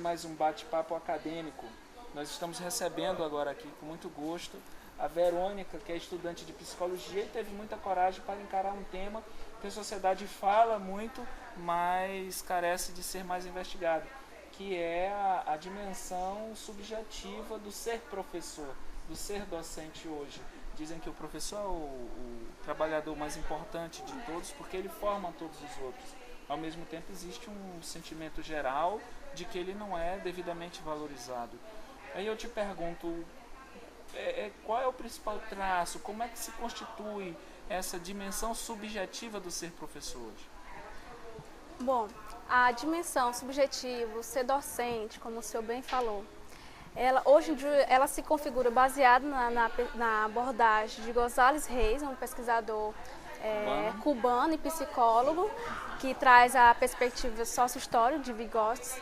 mais um bate-papo acadêmico. Nós estamos recebendo agora aqui, com muito gosto, a Verônica, que é estudante de psicologia e teve muita coragem para encarar um tema que a sociedade fala muito, mas carece de ser mais investigado, que é a dimensão subjetiva do ser professor, do ser docente hoje. Dizem que o professor é o trabalhador mais importante de todos porque ele forma todos os outros. Ao mesmo tempo existe um sentimento geral de que ele não é devidamente valorizado. Aí eu te pergunto, qual é o principal traço, como é que se constitui essa dimensão subjetiva do ser professor hoje? Bom, a dimensão subjetiva, ser docente, como o senhor bem falou, hoje em dia ela se configura baseada na abordagem de González Reis, um pesquisador cubano e psicólogo, que traz a perspectiva sócio-histórica de Vygotsky.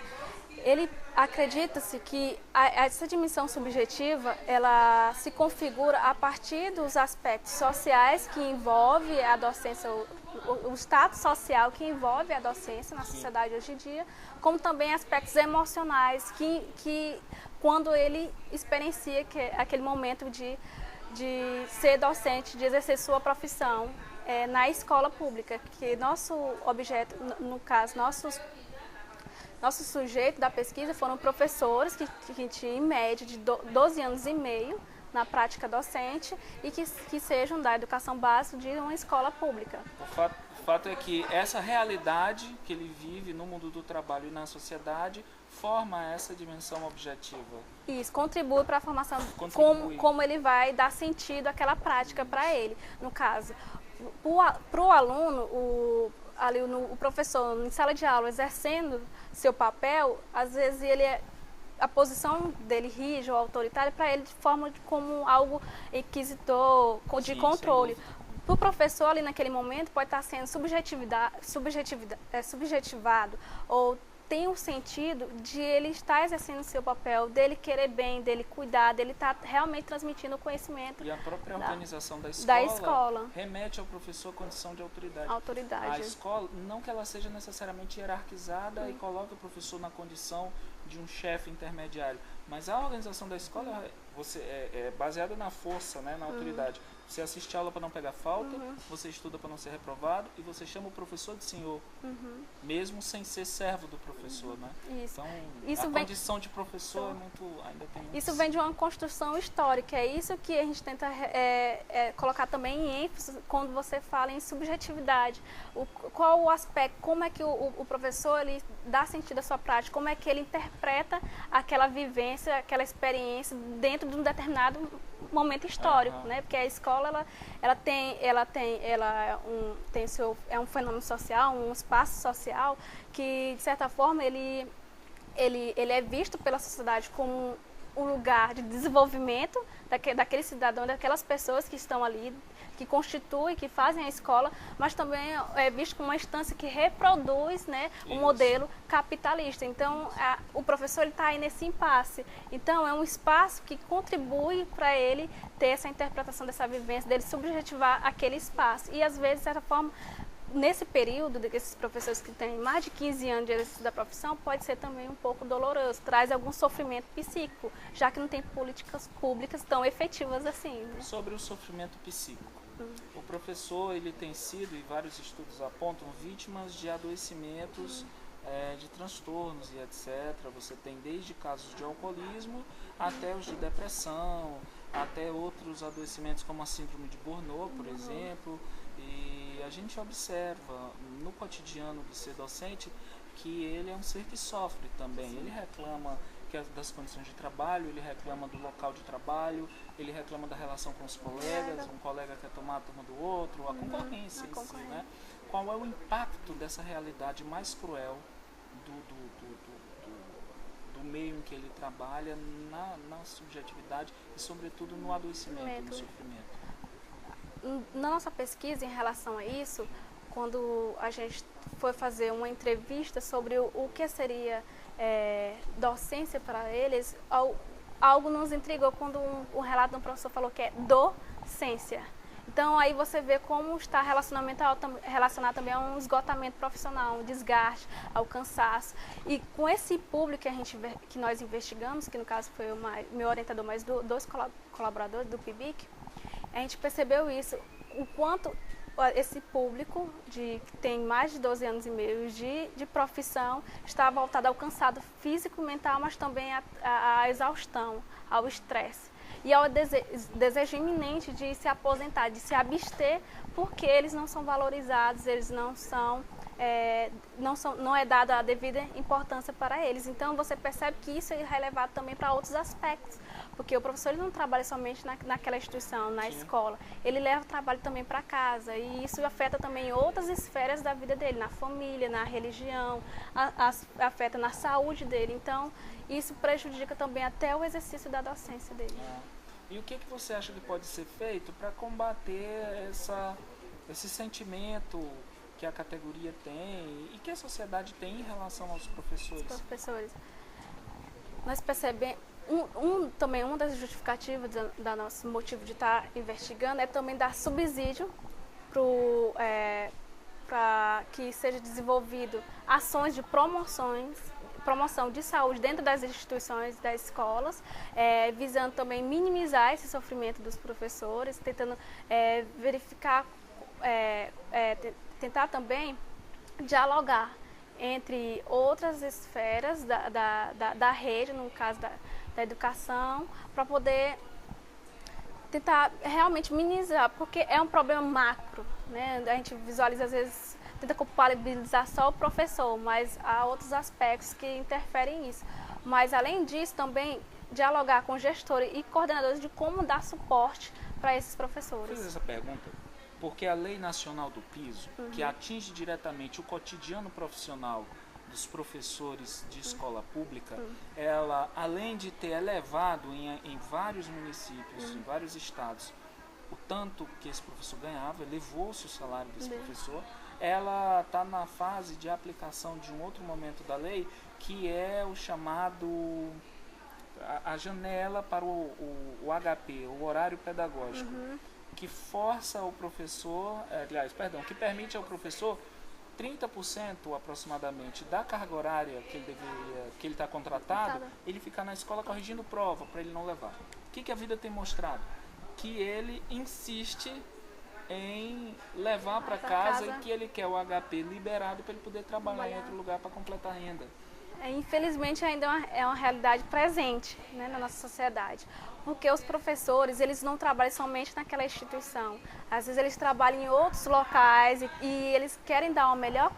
Ele acredita-se que essa dimensão subjetiva ela se configura a partir dos aspectos sociais que envolve a docência, o status social que envolve a docência na sociedade hoje em dia, como também aspectos emocionais que quando ele experiencia aquele momento de ser docente, de exercer sua profissão na escola pública, que nosso objeto, no caso, nosso sujeito da pesquisa foram professores que tinham em média de 12 anos e meio na prática docente e que sejam da educação básica de uma escola pública. O fato é que essa realidade que ele vive no mundo do trabalho e na sociedade forma essa dimensão objetiva. Isso, contribui para a formação, como ele vai dar sentido àquela prática para ele. No caso, para o aluno, o professor em sala de aula exercendo seu papel, às vezes a posição dele rígida ou autoritária para ele de forma como algo inquisitor, de controle. Para o professor ali naquele momento pode estar sendo subjetivado ou tem um sentido de ele estar exercendo o seu papel, dele querer bem, dele cuidar, dele estar realmente transmitindo o conhecimento. E a própria organização da escola remete ao professor a condição de autoridade. A escola, não que ela seja necessariamente hierarquizada e coloque o professor na condição de um chefe intermediário, mas a organização da escola é baseada na força, né, na autoridade. Você assiste a aula para não pegar falta, você estuda para não ser reprovado e você chama o professor de senhor, mesmo sem ser servo do professor, né? Isso. Então, a condição de professor ainda tem muito. Isso vem de uma construção histórica, é isso que a gente tenta colocar também em ênfase quando você fala em subjetividade. Qual o aspecto, como é que o professor ele dá sentido à sua prática, como é que ele interpreta aquela vivência, aquela experiência dentro de um determinado momento histórico, né? Porque a escola é um fenômeno social, um espaço social que de certa forma ele é visto pela sociedade como um lugar de desenvolvimento daquele cidadão, daquelas pessoas que estão ali, que constituem, que fazem a escola, mas também é visto como uma instância que reproduz, né, o modelo capitalista. Então, o professor está aí nesse impasse. Então, é um espaço que contribui para ele ter essa interpretação dessa vivência, dele subjetivar aquele espaço. E, às vezes, de certa forma, nesse período, desses professores que têm mais de 15 anos de exercício da profissão, pode ser também um pouco doloroso, traz algum sofrimento psíquico, já que não tem políticas públicas tão efetivas assim. Né? Sobre o sofrimento psíquico, o professor ele tem sido, e vários estudos apontam, vítimas de adoecimentos, de transtornos e etc. Você tem desde casos de alcoolismo até os de depressão, até outros adoecimentos como a síndrome de Burnout, por exemplo. E a gente observa no cotidiano do ser docente que ele é um ser que sofre também. Ele reclama das condições de trabalho, ele reclama do local de trabalho, ele reclama da relação com os colegas, um colega quer tomar a turma do outro, a concorrência em si, né? Qual é o impacto dessa realidade mais cruel do meio em que ele trabalha na subjetividade e sobretudo no adoecimento, no sofrimento? Na nossa pesquisa em relação a isso, quando a gente foi fazer uma entrevista sobre o que seria docência para eles, algo nos intrigou quando um relato de um professor falou que é docência. Então aí você vê como está relacionado também a um esgotamento profissional, um desgaste, ao cansaço. E com esse público que nós investigamos, que no caso foi meu orientador, mais dois colaboradores do PIBIC, a gente percebeu isso, o quanto esse público que tem mais de 12 anos e meio de profissão está voltado ao cansado físico, mental, mas também à exaustão, ao estresse. E ao desejo iminente de se aposentar, de se abster, porque eles não são valorizados, eles não é dada a devida importância para eles. Então você percebe que isso é relevado também para outros aspectos, porque o professor ele não trabalha somente naquela instituição, na escola, ele leva o trabalho também para casa, e isso afeta também outras esferas da vida dele, na família, na religião, afeta na saúde dele. Então isso prejudica também até o exercício da docência dele. E o que você acha que pode ser feito para combater esse sentimento que a categoria tem e que a sociedade tem em relação aos professores? Os professores. Nós percebemos, também uma das justificativas do nosso motivo de estar investigando é também dar subsídio para que seja desenvolvido ações de promoção de saúde dentro das instituições, das escolas, visando também minimizar esse sofrimento dos professores, tentando verificar, tentar também dialogar entre outras esferas da rede, no caso da educação, para poder tentar realmente minimizar, porque é um problema macro, né? A gente visualiza às vezes, tenta culpabilizar só o professor, mas há outros aspectos que interferem nisso. Mas, além disso, também dialogar com gestores e coordenadores de como dar suporte para esses professores. Fiz essa pergunta porque a Lei Nacional do Piso, que atinge diretamente o cotidiano profissional dos professores de escola pública, ela, além de ter elevado em vários municípios, em vários estados, o tanto que esse professor ganhava, elevou-se o salário desse professor, ela está na fase de aplicação de um outro momento da lei, que é o chamado, a janela para o HP, o horário pedagógico, que força o professor, que permite ao professor 30% aproximadamente da carga horária que ele está contratado, ele ficar na escola corrigindo prova para ele não levar. O que a vida tem mostrado? Que ele insiste em levar para casa e que ele quer o HP liberado para ele poder trabalhar em outro lugar para completar a renda. Infelizmente ainda é uma realidade presente, né, na nossa sociedade, porque os professores eles não trabalham somente naquela instituição, às vezes eles trabalham em outros locais e eles querem dar uma melhor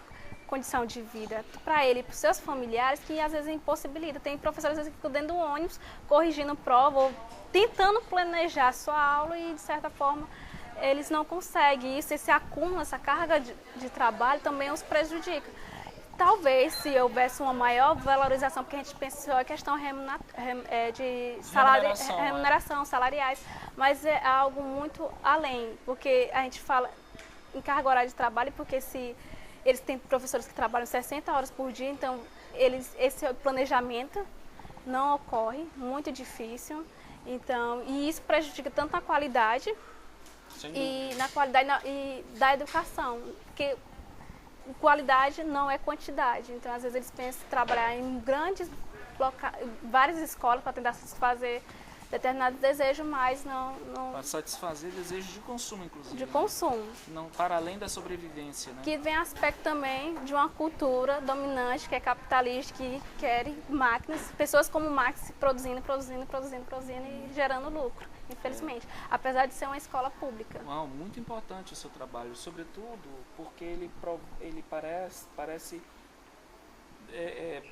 condição de vida para ele e para os seus familiares, que às vezes impossibilita. Tem professores às vezes que ficam dentro do ônibus corrigindo prova ou tentando planejar a sua aula e de certa forma eles não conseguem. Isso, esse acúmulo, essa carga de trabalho também os prejudica. Talvez se houvesse uma maior valorização, porque a gente pensou a questão de remuneração, salariais, mas é algo muito além, porque a gente fala em carga horária de trabalho, porque se eles têm professores que trabalham 60 horas por dia, então esse planejamento não ocorre, muito difícil, então, e isso prejudica tanto a qualidade da educação, porque qualidade não é quantidade. Então, às vezes, eles pensam em trabalhar em várias escolas para tentar satisfazer determinados desejos, mas não... Para satisfazer desejos de consumo, inclusive. De consumo. Não, para além da sobrevivência, né? Que vem aspecto também de uma cultura dominante, que é capitalista, que quer máquinas, pessoas como máquinas produzindo e gerando lucro, infelizmente. Apesar de ser uma escola pública. Não, muito importante o seu trabalho, sobretudo porque ele parece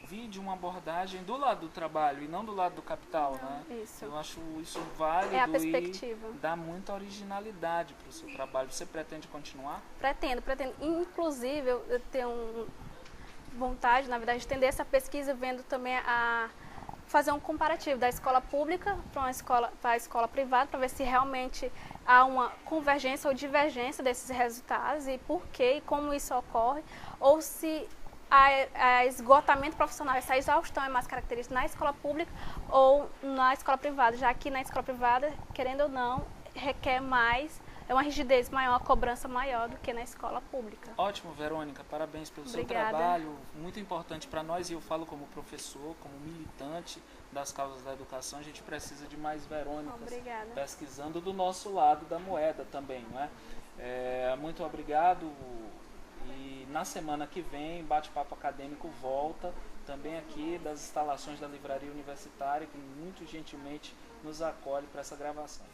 vir de uma abordagem do lado do trabalho e não do lado do capital, né? Isso. Eu acho isso válido a perspectiva. E dá muita originalidade para o seu trabalho. Você pretende continuar? Pretendo. Inclusive, eu tenho vontade, na verdade, de estender essa pesquisa vendo também fazer um comparativo da escola pública para a escola privada, para ver se realmente há uma convergência ou divergência desses resultados e por quê e como isso ocorre, ou se a esgotamento profissional, essa exaustão é mais característica na escola pública ou na escola privada, já que na escola privada, querendo ou não, requer mais é uma rigidez maior, uma cobrança maior do que na escola pública. Ótimo, Verônica, parabéns pelo seu trabalho, muito importante para nós, e eu falo como professor, como militante das causas da educação, a gente precisa de mais Verônicas pesquisando do nosso lado da moeda também, não é? Muito obrigado, e na semana que vem, Bate-Papo Acadêmico volta, também aqui das instalações da Livraria Universitária, que muito gentilmente nos acolhe para essa gravação.